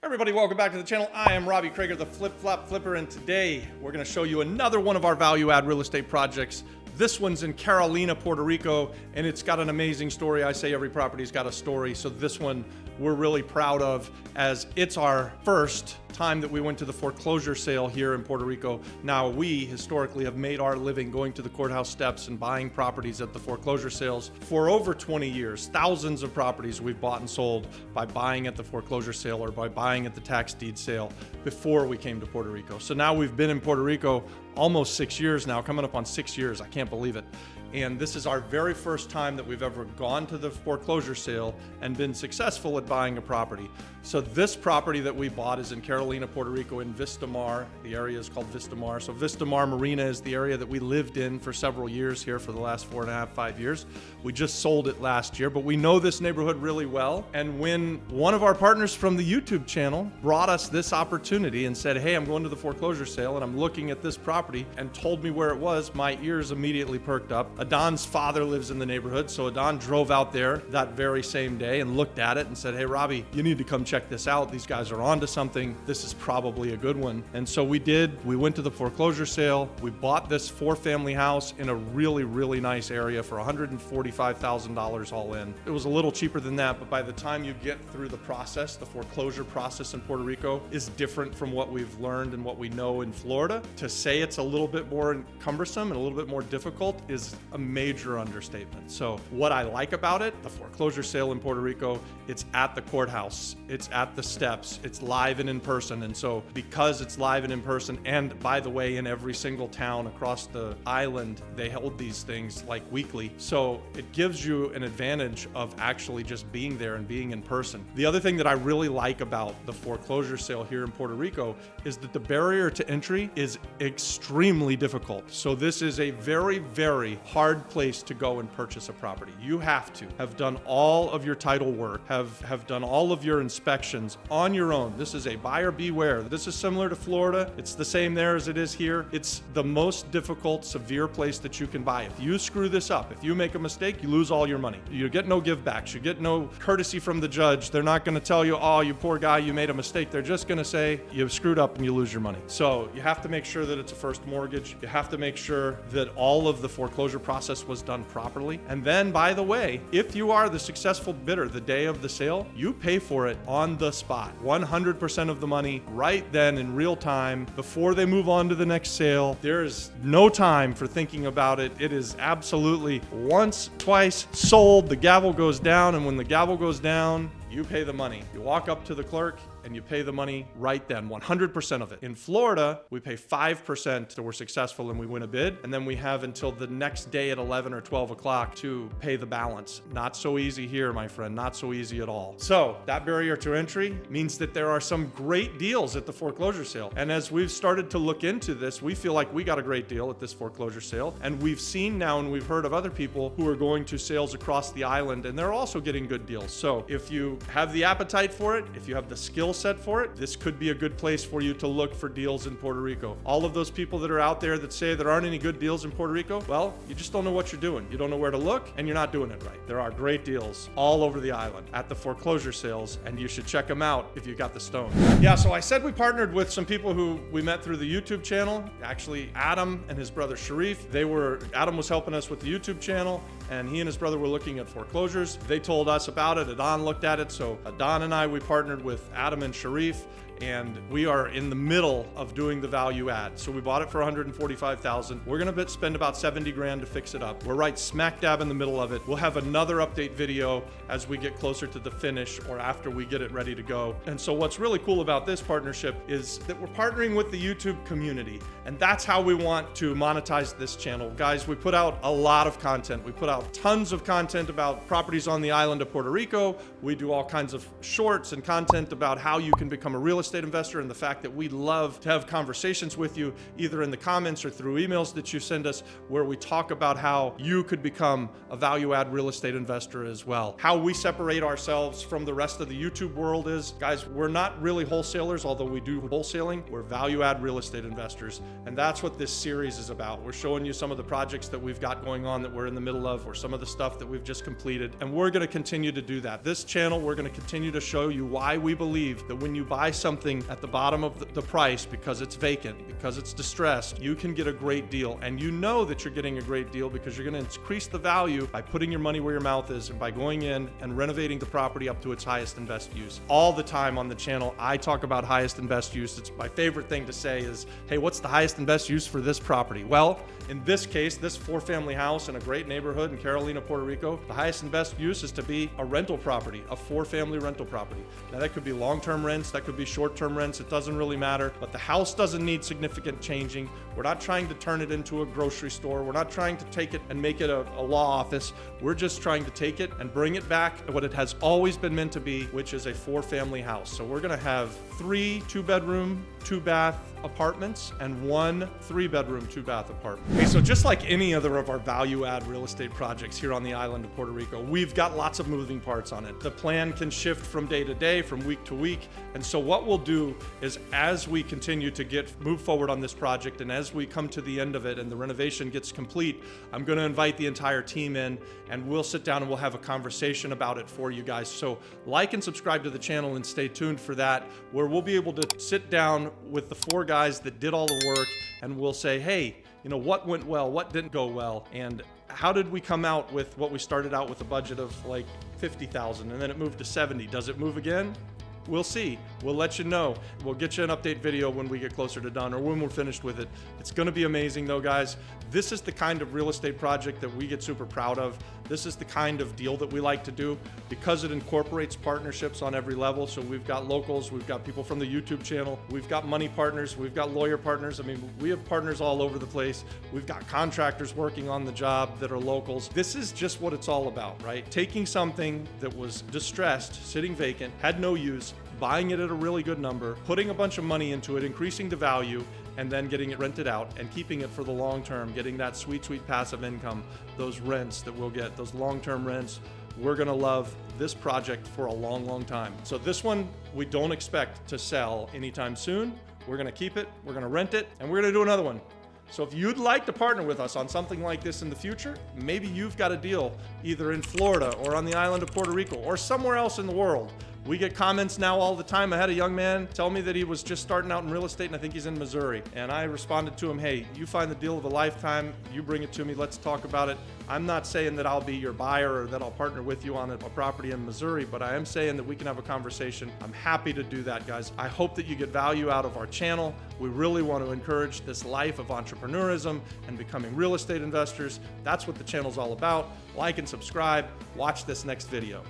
Everybody, welcome back to the channel. I am Robbie Krager, the Flip Flop Flipper, and today we're going to show you another one of our value add real estate projects. This one's in Carolina, Puerto Rico, and it's got an amazing story. I say every property's got a story, so this one we're really proud of, as it's our first time that we went to the foreclosure sale here in Puerto Rico. Now, we historically have made our living going to the courthouse steps and buying properties at the foreclosure sales for over 20 years. Thousands of properties we've bought and sold by buying at the foreclosure sale or by buying at the tax deed sale before we came to Puerto Rico. So now we've been in Puerto Rico almost 6 years now, coming up on 6 years. I can't believe it. And this is our very first time that we've ever gone to the foreclosure sale and been successful at buying a property. So this property that we bought is in Carolina, Puerto Rico, in Vista Mar. The area is called Vista Mar. So Vista Mar Marina is the area that we lived in for several years here for the last 4.5, 5 years. We just sold it last year, but we know this neighborhood really well. And when one of our partners from the YouTube channel brought us this opportunity and said, hey, I'm going to the foreclosure sale and I'm looking at this property, and told me where it was, my ears immediately perked up. Adon's father lives in the neighborhood, so Adon drove out there that very same day and looked at it and said, hey, Robbie, you need to come check this out. These guys are onto something. This is probably a good one. And so we did. We went to the foreclosure sale. We bought this 4-family house in a really, really nice area for $145,000 all in. It was a little cheaper than that, but by the time you get through the process, the foreclosure process in Puerto Rico is different from what we've learned and what we know in Florida. To say it's a little bit more cumbersome and a little bit more difficult is a major understatement. So what I like about it, the foreclosure sale in Puerto Rico, it's at the courthouse, it's at the steps, it's live and in person. And so because it's live and in person, and by the way, in every single town across the island, they hold these things like weekly. So it gives you an advantage of actually just being there and being in person. The other thing that I really like about the foreclosure sale here in Puerto Rico is that the barrier to entry is extremely difficult. So this is a very, very hard place to go and purchase a property. You have to have done all of your title work, have done all of your inspections on your own. This is a buyer beware. This is similar to Florida. It's the same there as it is here. It's the most difficult, severe place that you can buy. If you screw this up, if you make a mistake, you lose all your money. You get no give backs. You get no courtesy from the judge. They're not going to tell you, oh, you poor guy, you made a mistake. They're just going to say you screwed up and you lose your money. So you have to make sure that it's a first mortgage. You have to make sure that all of the foreclosure process was done properly. And then, by the way, if you are the successful bidder the day of the sale, you pay for it on the spot. 100% of the money right then in real time before they move on to the next sale. There's no time for thinking about it. It is absolutely once, twice, sold. The gavel goes down, and when the gavel goes down, you pay the money. You walk up to the clerk and you pay the money right then, 100% of it. In Florida, we pay 5% so we're successful and we win a bid. And then we have until the next day at 11 or 12 o'clock to pay the balance. Not so easy here, my friend, not so easy at all. So that barrier to entry means that there are some great deals at the foreclosure sale. And as we've started to look into this, we feel like we got a great deal at this foreclosure sale. And we've seen now and we've heard of other people who are going to sales across the island and they're also getting good deals. So if you have the appetite for it, if you have the skill set for it, this could be a good place for you to look for deals in Puerto Rico. All of those people that are out there that say there aren't any good deals in Puerto Rico, well, you just don't know what you're doing. You don't know where to look and you're not doing it right. There are great deals all over the island at the foreclosure sales, and you should check them out if you got the stone. Yeah, so I said we partnered with some people who we met through the YouTube channel. Actually, Adam and his brother Sharif, Adam was helping us with the YouTube channel, and he and his brother were looking at foreclosures. They told us about it. Adon looked at it. So Adon and I, we partnered with Adam and Sharif, and we are in the middle of doing the value add. So we bought it for $145,000. We're gonna spend about 70 grand to fix it up. We're right smack dab in the middle of it. We'll have another update video as we get closer to the finish or after we get it ready to go. And so what's really cool about this partnership is that we're partnering with the YouTube community, and that's how we want to monetize this channel. Guys, we put out a lot of content. We put out tons of content about properties on the island of Puerto Rico. We do all kinds of shorts and content about how you can become a real estate estate investor and the fact that we love to have conversations with you, either in the comments or through emails that you send us, where we talk about how you could become a value add real estate investor as well. How we separate ourselves from the rest of the YouTube world is, guys, we're not really wholesalers, although we do wholesaling. We're value add real estate investors. And that's what this series is about. We're showing you some of the projects that we've got going on that we're in the middle of, or some of the stuff that we've just completed. And we're going to continue to do that. This channel, we're going to continue to show you why we believe that when you buy something at the bottom of the price because it's vacant, because it's distressed, you can get a great deal. And you know that you're getting a great deal because you're going to increase the value by putting your money where your mouth is and by going in and renovating the property up to its highest and best use. All the time on the channel, I talk about highest and best use. It's my favorite thing to say is, hey, what's the highest and best use for this property? Well, in this case, this 4-family house in a great neighborhood in Carolina, Puerto Rico, the highest and best use is to be a rental property, a 4-family rental property. Now that could be long-term rents, that could be short-term rents, it doesn't really matter, but the house doesn't need significant changing. We're not trying to turn it into a grocery store. We're not trying to take it and make it a law office. We're just trying to take it and bring it back to what it has always been meant to be, which is a 4-family house. So we're gonna have 3 2-bedroom, 2-bath apartments and 1 3-bedroom, 2-bath apartment. Okay, so just like any other of our value add real estate projects here on the island of Puerto Rico, we've got lots of moving parts on it. The plan can shift from day to day, from week to week. And so what we'll do is, as we continue to move forward on this project and as we come to the end of it and the renovation gets complete, I'm going to invite the entire team in and we'll sit down and we'll have a conversation about it for you guys. So like and subscribe to the channel and stay tuned for that, where we'll be able to sit down with the 4 guys that did all the work and we'll say, hey, you know, what went well, what didn't go well, and how did we come out with what we started out with a budget of like 50,000 and then it moved to 70. Does it move again? We'll see. We'll let you know. We'll get you an update video when we get closer to done or when we're finished with it. It's going to be amazing though, guys. This is the kind of real estate project that we get super proud of. This is the kind of deal that we like to do because it incorporates partnerships on every level. So we've got locals, we've got people from the YouTube channel, we've got money partners, we've got lawyer partners. I mean, we have partners all over the place. We've got contractors working on the job that are locals. This is just what it's all about, right? Taking something that was distressed, sitting vacant, had no use, buying it at a really good number, putting a bunch of money into it, increasing the value, and then getting it rented out and keeping it for the long term, getting that sweet, sweet passive income, those rents that we'll get, those long-term rents. We're gonna love this project for a long, long time. So this one, we don't expect to sell anytime soon. We're gonna keep it, we're gonna rent it, and we're gonna do another one. So if you'd like to partner with us on something like this in the future, maybe you've got a deal either in Florida or on the island of Puerto Rico or somewhere else in the world. We get comments now all the time. I had a young man tell me that he was just starting out in real estate, and I think he's in Missouri. And I responded to him, hey, you find the deal of a lifetime, you bring it to me, let's talk about it. I'm not saying that I'll be your buyer or that I'll partner with you on a property in Missouri, but I am saying that we can have a conversation. I'm happy to do that, guys. I hope that you get value out of our channel. We really want to encourage this life of entrepreneurism and becoming real estate investors. That's what the channel's all about. Like and subscribe. Watch this next video.